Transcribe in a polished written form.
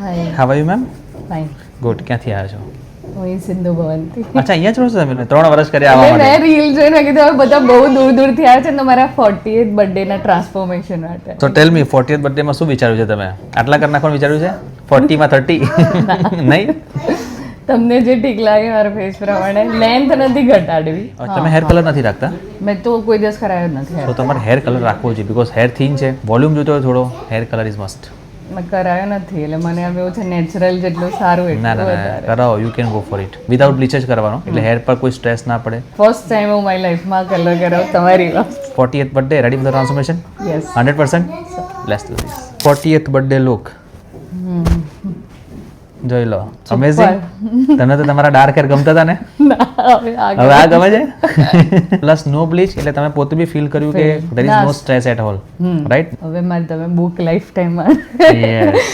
Hi how are you ma'am? Fine. Good. ક્યાંથી આવ્યા છો? હું સિંધુ ભવનથી. અચ્છા, અહીંયા જ રહો છો તમે? 3 વર્ષ કર્યા આવવા મેં માટે. રીલ જોઈને મેં કીધું હવે બધા બહુ દૂર દૂરથી આવ્યા છે ને મારા 40th બર્થડે ના ટ્રાન્સફોર્મેશન માટે. તો ટેલ મી 40th બર્થડે માં શું વિચાર્યું છે તમે? આટલા કરી નાખવાનું વિચાર્યું છે? 40 માં 30 નહીં? તમને જે ઠીક લાગે મારા ફેસ પ્રમાણે. લેન્થ નથી ઘટાડવી. તમે હેર કલર નથી રાખતા? મેં તો કોઈ દિવસ કરાયો નથી. તો તમારે હેર કલર રાખવો જોઈએ બીકોઝ હેર થીન છે, વોલ્યુમ જોતો હોય થોડો, હેર કલર ઇઝ મસ્ટ. મેં કરાયો નથી એટલે મને હવે એવું છે નેચરલ જેટલું સારું ના એટલું ના ના, વધારે. કરાવો, you can go for it. Without bleach જ કરવાનો એટલે હેર પર કોઈ સ્ટ્રેસ ના પડે. ફર્સ્ટ ટાઈમ હું મારી લાઈફમાં કલર કરાવ તમારી વાત. 40th birthday ready for the transformation? Yes. 100%? Let's do this. 40th birthday look જોઈ લો. અમેઝિંગ. તમને તો તમારા ડાર્ક હેર ગમતા હતા ને? હવે હવે આ ગમે છે? પ્લસ નો બ્લીચ એટલે તમે પોતે બી ફીલ કર્યું કે there is no stress at all, right? હવે મારે તમે બુક લાઈફ ટાઈમમાં યસ.